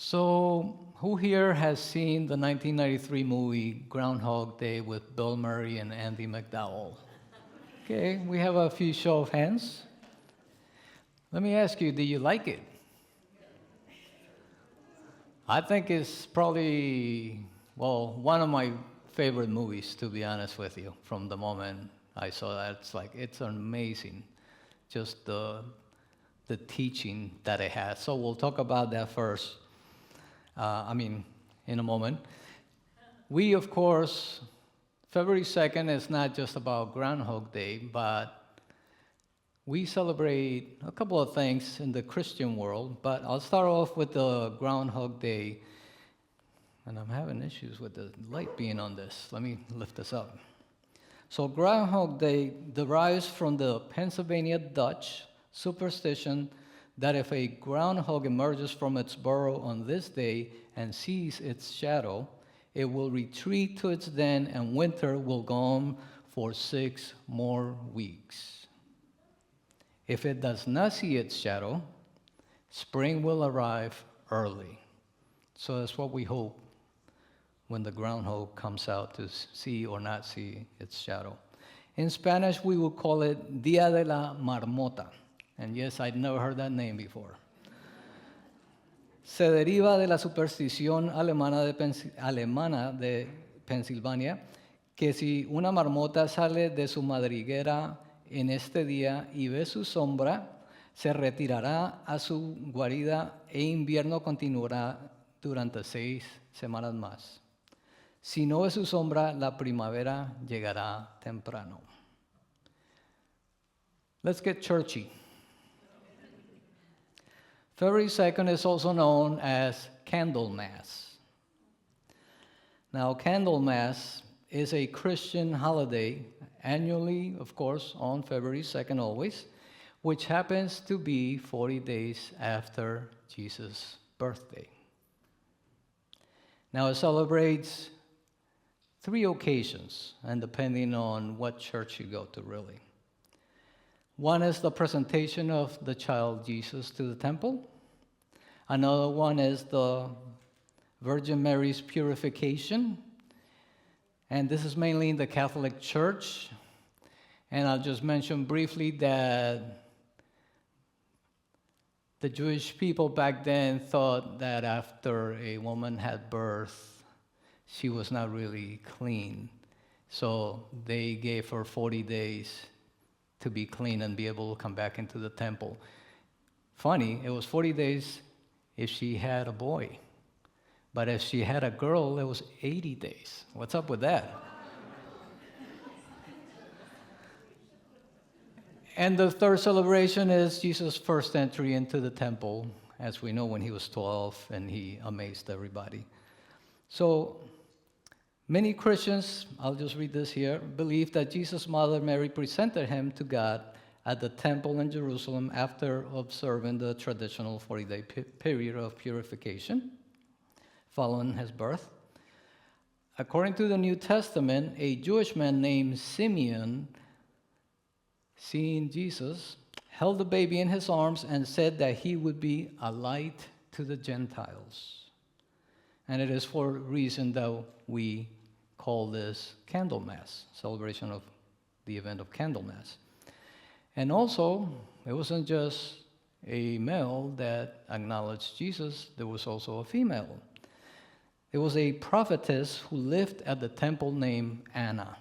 So, who here has seen the 1993 movie Groundhog Day with Bill Murray and Andy McDowell? Okay, we have a few show of hands. Let me ask you, do you like it? I think it's probably, well, one of my favorite movies, to be honest with you, from the moment I saw that. It's amazing, just the teaching that it has. So we'll talk about that first, in a moment. We, of course, February 2nd is not just about Groundhog Day, but we celebrate a couple of things in the Christian world, but I'll start off with the Groundhog Day. And I'm having issues with the light being on this. Let me lift this up. So Groundhog Day derives from the Pennsylvania Dutch superstition that if a groundhog emerges from its burrow on this day and sees its shadow, it will retreat to its den and winter will go on for 6 more weeks. If it does not see its shadow, spring will arrive early. So that's what we hope when the groundhog comes out to see or not see its shadow. In Spanish, we would call it Día de la Marmota. And yes, I'd never heard that name before. Se deriva de la superstición alemana de Pensilvania, que si una marmota sale de su madriguera en este día y ve su sombra, se retirará a su guarida e invierno continuará durante 6 semanas más. Si no ve su sombra, la primavera llegará temprano. Let's get churchy. February 2nd is also known as Candlemas. Now, Candlemas is a Christian holiday, annually, of course, on February 2nd always, which happens to be 40 days after Jesus' birthday. Now, it celebrates 3 occasions, and depending on what church you go to, really. One is the presentation of the child Jesus to the temple. Another one is the Virgin Mary's purification. And this is mainly in the Catholic Church. And I'll just mention briefly that the Jewish people back then thought that after a woman had birth, she was not really clean. So they gave her 40 days to be clean and be able to come back into the temple. Funny, it was 40 days if she had a boy. But if she had a girl, it was 80 days. What's up with that? And the third celebration is Jesus' first entry into the temple, as we know, when he was 12 and he amazed everybody. So many Christians, I'll just read this here, believe that Jesus' mother Mary presented him to God at the temple in Jerusalem after observing the traditional 40-day period of purification following his birth. According to the New Testament, a Jewish man named Simeon, seeing Jesus, held the baby in his arms and said that he would be a light to the Gentiles. And it is for a reason that we call this Candlemas, celebration of the event of Candlemas. And also, it wasn't just a male that acknowledged Jesus, there was also a female. There was a prophetess who lived at the temple named Anna.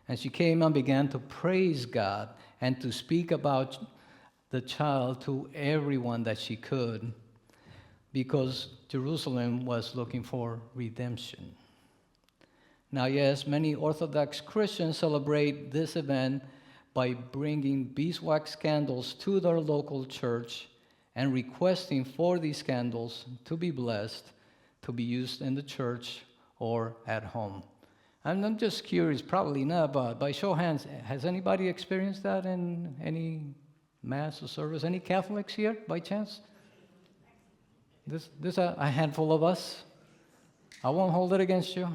And she came and began to praise God and to speak about the child to everyone that she could, because Jerusalem was looking for redemption. Now, yes, many Orthodox Christians celebrate this event by bringing beeswax candles to their local church and requesting for these candles to be blessed, to be used in the church or at home. And I'm just curious, probably not, but by show of hands, has anybody experienced that in any mass or service? Any Catholics here, by chance? This a handful of us. I won't hold it against you.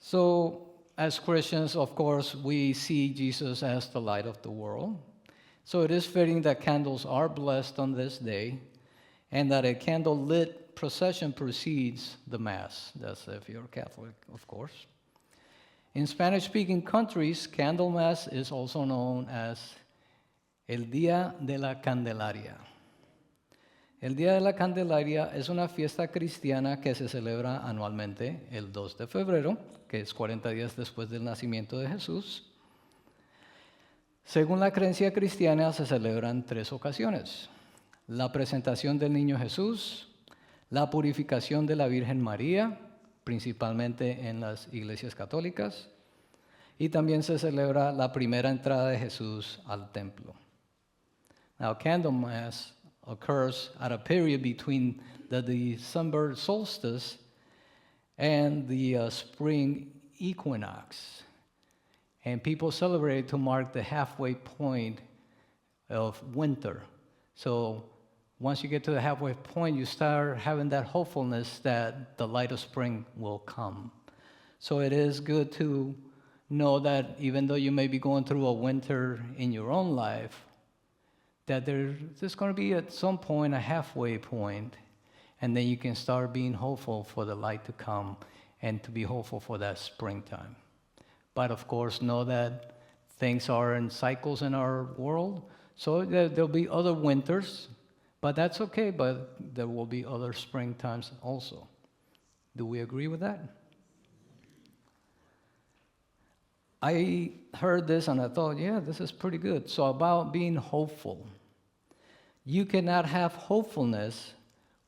So, as Christians, of course, we see Jesus as the light of the world. So it is fitting that candles are blessed on this day and that a candle-lit procession precedes the Mass. That's if you're Catholic, of course. In Spanish-speaking countries, Candlemas is also known as El Día de la Candelaria. El Día de la Candelaria es una fiesta cristiana que se celebra anualmente el 2 de febrero, que es 40 días después del nacimiento de Jesús. Según la creencia cristiana, se celebran 3 ocasiones: la presentación del niño Jesús, la purificación de la Virgen María, principalmente en las iglesias católicas, y también se celebra la primera entrada de Jesús al templo. Now, Candlemas occurs at a period between the December solstice and the spring equinox. And people celebrate to mark the halfway point of winter. So once you get to the halfway point, you start having that hopefulness that the light of spring will come. So it is good to know that even though you may be going through a winter in your own life, that there's going to be at some point a halfway point, and then you can start being hopeful for the light to come and to be hopeful for that springtime. But of course, know that things are in cycles in our world, so there'll be other winters, but that's okay, but there will be other springtimes also. Do we agree with that? I heard this and I thought, yeah, this is pretty good. So about being hopeful. You cannot have hopefulness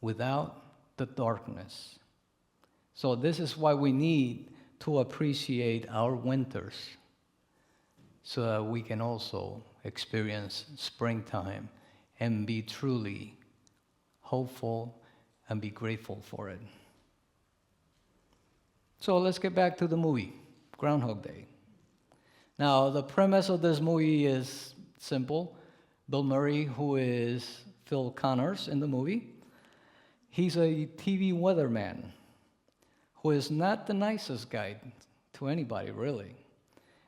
without the darkness. So this is why we need to appreciate our winters so that we can also experience springtime and be truly hopeful and be grateful for it. So let's get back to the movie, Groundhog Day. Now, the premise of this movie is simple. Bill Murray, who is Phil Connors in the movie, he's a TV weatherman who is not the nicest guy to anybody, really.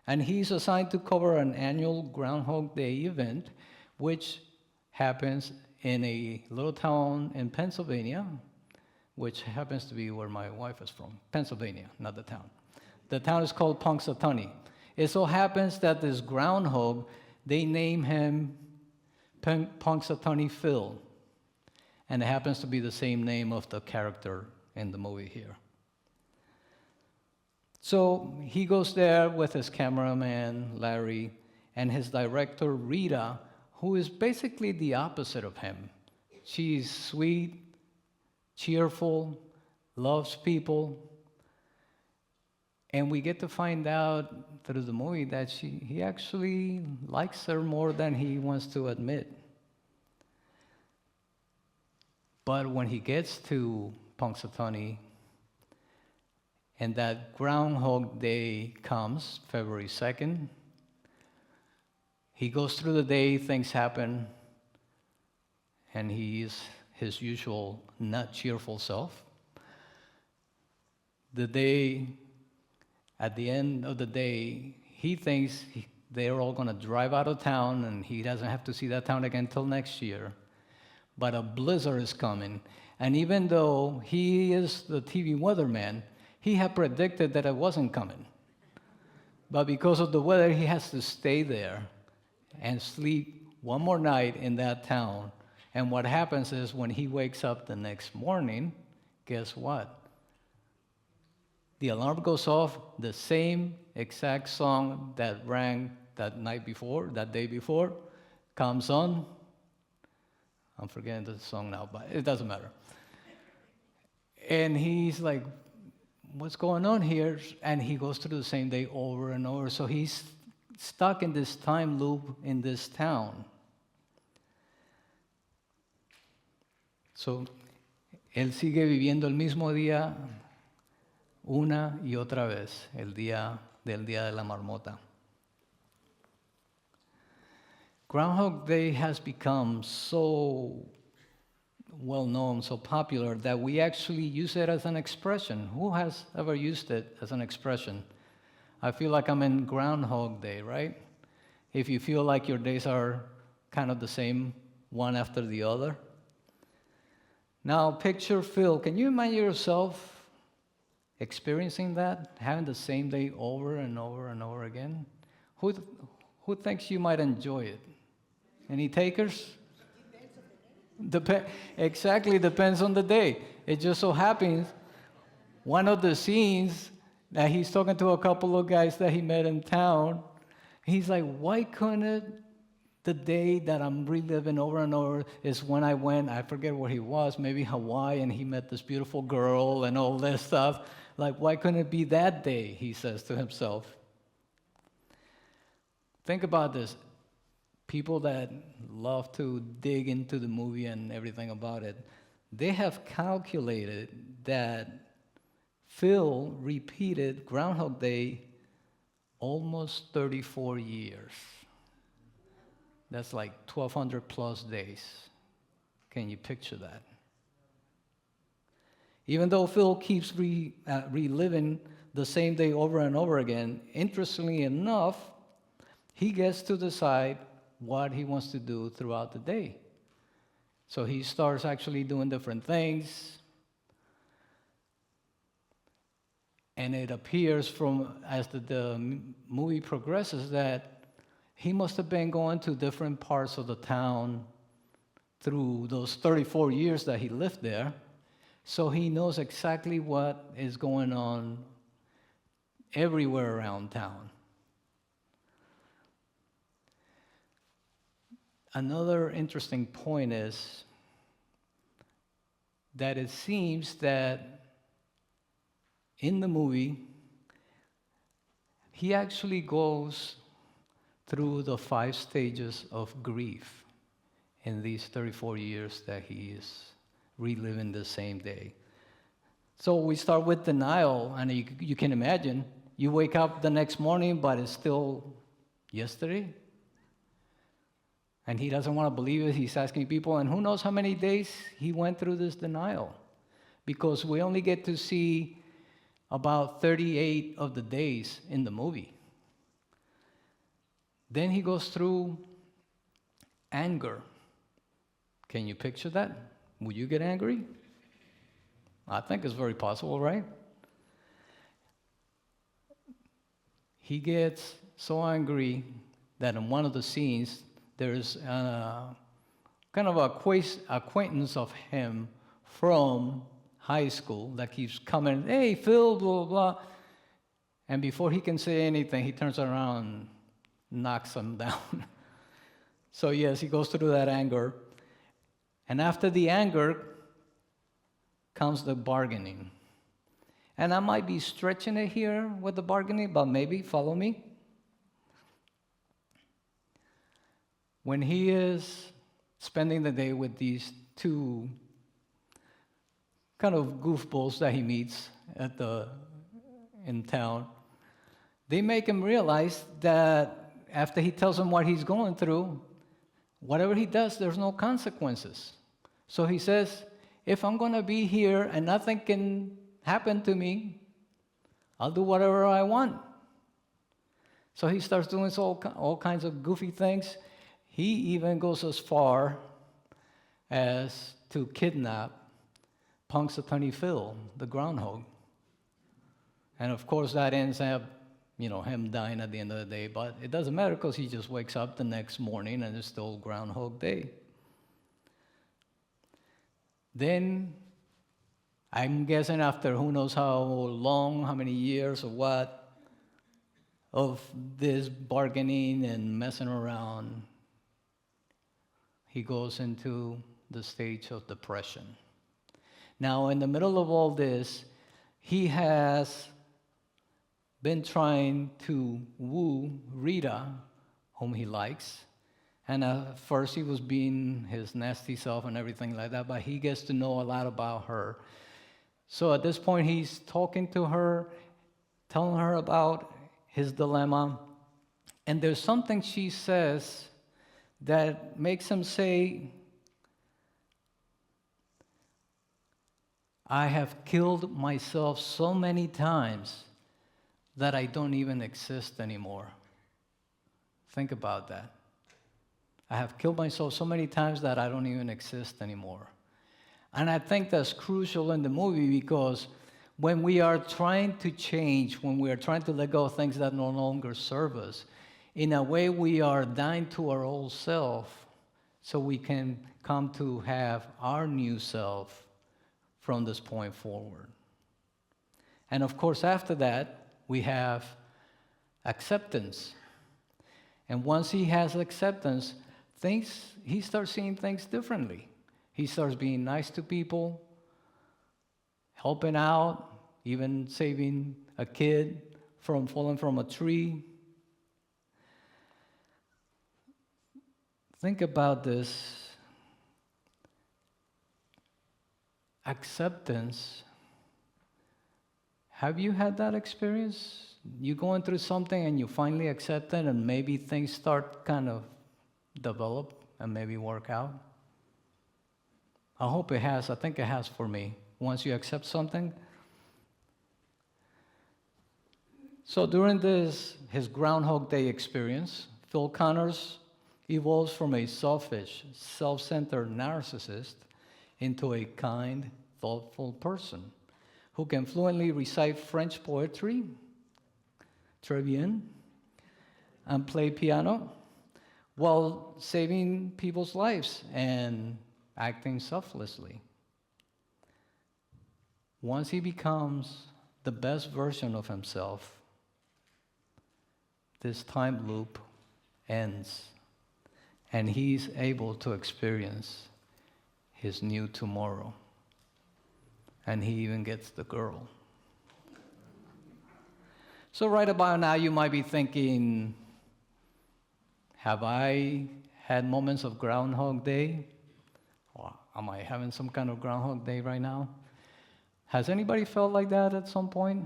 And he's assigned to cover an annual Groundhog Day event, which happens in a little town in Pennsylvania, which happens to be where my wife is from, Pennsylvania, not the town. The town is called Punxsutawney. It so happens that this groundhog, they name him Punxsutawney Phil, and it happens to be the same name of the character in the movie here. So he goes there with his cameraman, Larry, and his director, Rita, who is basically the opposite of him. She's sweet, cheerful, loves people, and we get to find out through the movie that he actually likes her more than he wants to admit. But when he gets to Punxsutawney and that Groundhog Day comes, February 2nd, he goes through the day, things happen, and he's his usual not cheerful self. At the end of the day, he thinks they're all going to drive out of town and he doesn't have to see that town again till next year. But a blizzard is coming. And even though he is the TV weatherman, he had predicted that it wasn't coming. But because of the weather, he has to stay there and sleep one more night in that town. And what happens is when he wakes up the next morning, guess what? The alarm goes off, the same exact song that rang that day before, comes on. I'm forgetting the song now, but it doesn't matter. And he's like, what's going on here? And he goes through the same day over and over. So he's stuck in this time loop in this town. So, él sigue viviendo el mismo día una y otra vez, el día de la marmota. Groundhog Day has become so well known, so popular, that we actually use it as an expression. Who has ever used it as an expression? I feel like I'm in Groundhog Day, right? If you feel like your days are kind of the same, one after the other. Now, picture Phil. Can you imagine yourself experiencing that, having the same day over and over and over again? Who thinks you might enjoy it? Any takers? Exactly, depends on the day. It just so happens one of the scenes that he's talking to a couple of guys that he met in town, he's like, why couldn't it, the day that I'm reliving over and over is when I went, I forget where he was, maybe Hawaii, and he met this beautiful girl and all this stuff. Like, why couldn't it be that day, he says to himself. Think about this. People that love to dig into the movie and everything about it, they have calculated that Phil repeated Groundhog Day almost 34 years. That's like 1,200 plus days. Can you picture that? Even though Phil keeps reliving the same day over and over again, interestingly enough, he gets to decide what he wants to do throughout the day. So he starts actually doing different things. And it appears as the movie progresses that he must have been going to different parts of the town through those 34 years that he lived there. So he knows exactly what is going on everywhere around town. Another interesting point is that it seems that in the movie, he actually goes through the 5 stages of grief in these 34 years that he is reliving the same day. So we start with denial, and you can imagine, you wake up the next morning, but it's still yesterday. And he doesn't want to believe it. He's asking people, and who knows how many days he went through this denial. Because we only get to see about 38 of the days in the movie. Then he goes through anger. Can you picture that? Would you get angry? I think it's very possible, right? He gets so angry that in one of the scenes, there's kind of acquaintance of him from high school that keeps coming, hey, Phil, blah, blah, blah. And before he can say anything, he turns around and knocks him down. So yes, he goes through that anger. And after the anger comes the bargaining. And I might be stretching it here with the bargaining, but maybe follow me. When he is spending the day with these 2 kind of goofballs that he meets in town, they make him realize that after he tells them what he's going through, whatever he does, there's no consequences. So he says, if I'm going to be here and nothing can happen to me, I'll do whatever I want. So he starts doing all kinds of goofy things. He even goes as far as to kidnap Punxsutawney Phil, the groundhog. And of course that ends up, him dying at the end of the day, but it doesn't matter because he just wakes up the next morning and it's still Groundhog Day. Then, I'm guessing after who knows how long, how many years or what, of this bargaining and messing around, he goes into the stage of depression. Now, in the middle of all this, he has been trying to woo Rita, whom he likes. And at first he was being his nasty self and everything like that, but he gets to know a lot about her. So at this point, he's talking to her, telling her about his dilemma. And there's something she says that makes him say, I have killed myself so many times that I don't even exist anymore. Think about that. I have killed myself so many times that I don't even exist anymore. And I think that's crucial in the movie because when we are trying to change, when we are trying to let go of things that no longer serve us, in a way we are dying to our old self so we can come to have our new self from this point forward. And of course, after that, we have acceptance. And once he has acceptance, he starts seeing things differently. He starts being nice to people, helping out, even saving a kid from falling from a tree. Think about this. Acceptance. Have you had that experience? You going through something and you finally accept it and maybe things start kind of develop and maybe work out? I hope it has. I think it has for me. Once you accept something. So during his Groundhog Day experience, Phil Connors evolves from a selfish, self-centered narcissist into a kind, thoughtful person who can fluently recite French poetry, très bien, and play piano while saving people's lives and acting selflessly. Once he becomes the best version of himself, this time loop ends, and he's able to experience his new tomorrow. And he even gets the girl. So right about now, you might be thinking, have I had moments of Groundhog Day? Or am I having some kind of Groundhog Day right now? Has anybody felt like that at some point?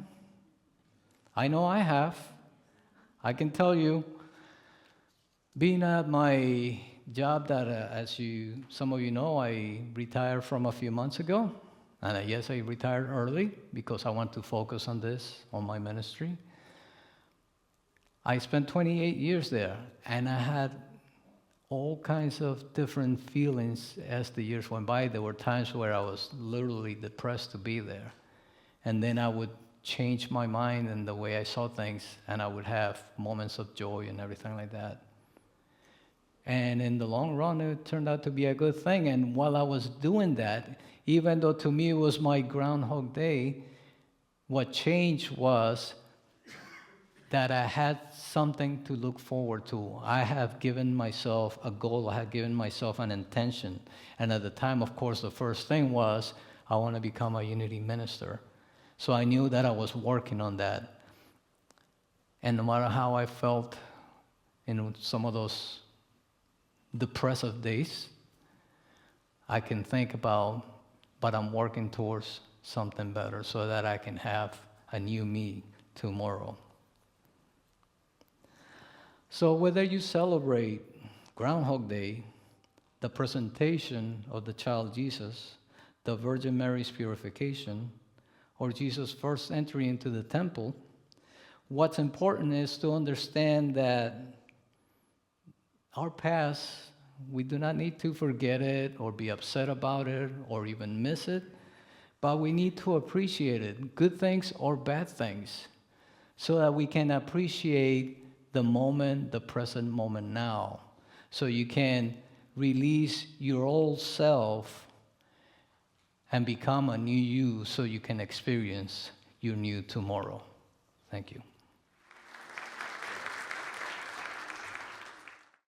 I know I have. I can tell you, being at my job that, some of you know, I retired from a few months ago. And yes, I retired early because I want to focus on this, on my ministry. I spent 28 years there, and I had all kinds of different feelings as the years went by. There were times where I was literally depressed to be there. And then I would change my mind and the way I saw things, and I would have moments of joy and everything like that. And in the long run, it turned out to be a good thing. And while I was doing that, even though to me it was my Groundhog Day, what changed was that I had something to look forward to. I have given myself a goal. I had given myself an intention. And at the time, of course, the first thing was, I want to become a Unity minister. So I knew that I was working on that. And no matter how I felt in some of those depressive days, I can think about, but I'm working towards something better so that I can have a new me tomorrow. So whether you celebrate Groundhog Day, the presentation of the child Jesus, the Virgin Mary's purification, or Jesus' first entry into the temple, what's important is to understand that our past, we do not need to forget it or be upset about it or even miss it, but we need to appreciate it, good things or bad things, so that we can appreciate the moment, the present moment now. So you can release your old self and become a new you so you can experience your new tomorrow. Thank you.